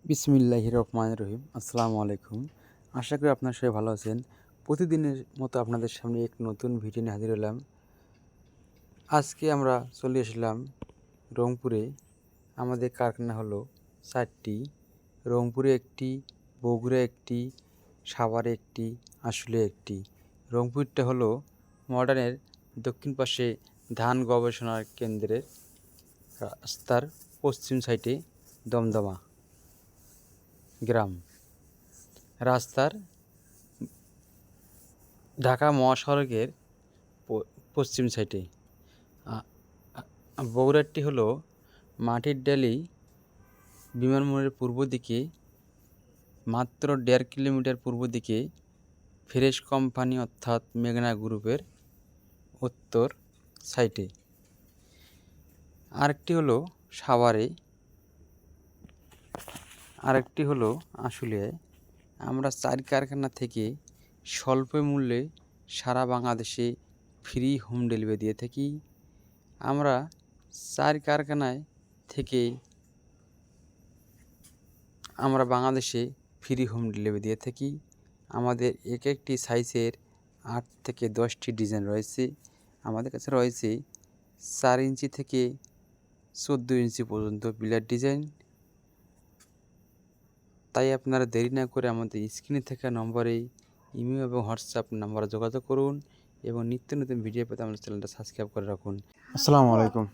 বিসমিল্লাহির রহমানির রহিম। আসসালামু আলাইকুম। আশা করি আপনারা সবাই ভালো আছেন। প্রতিদিনের মতো আপনাদের সামনে এক নতুন ভিডিও নিয়ে হাজির হলাম। আজকে আমরা চলে আসলাম রংপুরে। আমাদের কারখানা হলো 4টি। রংপুরে একটি, বগুড়া একটি, সাভারে একটি, আশুলিয়া একটি। রংপুরটা হলো মডার্নের দক্ষিণ পাশে ধান গবেষণা কেন্দ্রের রাস্তার পশ্চিম সাইডে দমদমা গ্রাম। রাস্তার ঢাকা মহাসড়কের পশ্চিম সাইডে। বগুড়াটি হলো মাটির ডালি বিমানবন্দরের পূর্ব দিকে, মাত্র 1.5 কিলোমিটার পূর্ব দিকে ফ্রেশ কোম্পানি অর্থাৎ মেঘনা গ্রুপের উত্তর সাইডে। আরেকটি হলো সাভারে, আরেকটি হলো আশুলিয়ায়। আমরা 4 কারখানা থেকে স্বল্প মূল্যে সারা বাংলাদেশে ফ্রি হোম ডেলিভারি দিয়ে থাকি। আমরা 4 কারখানায় থেকে আমরা বাংলাদেশে ফ্রি হোম ডেলিভারি দিয়ে থাকি। আমাদের এক একটি সাইজের 8 থেকে 10টি ডিজাইন রয়েছে। আমাদের কাছে রয়েছে 4 ইঞ্চি থেকে 14 ইঞ্চি পর্যন্ত বিলার ডিজাইন। তাই আপনারা দেরি না করে আমাদের স্ক্রিনে থাকা নম্বরে ইমেল এবং হোয়াটসঅ্যাপ নাম্বারে যোগাযোগ করুন এবং নিত্য নতুন ভিডিও পেতে আমাদের চ্যানেলটা সাবস্ক্রাইব করে রাখুন। আসসালামু আলাইকুম।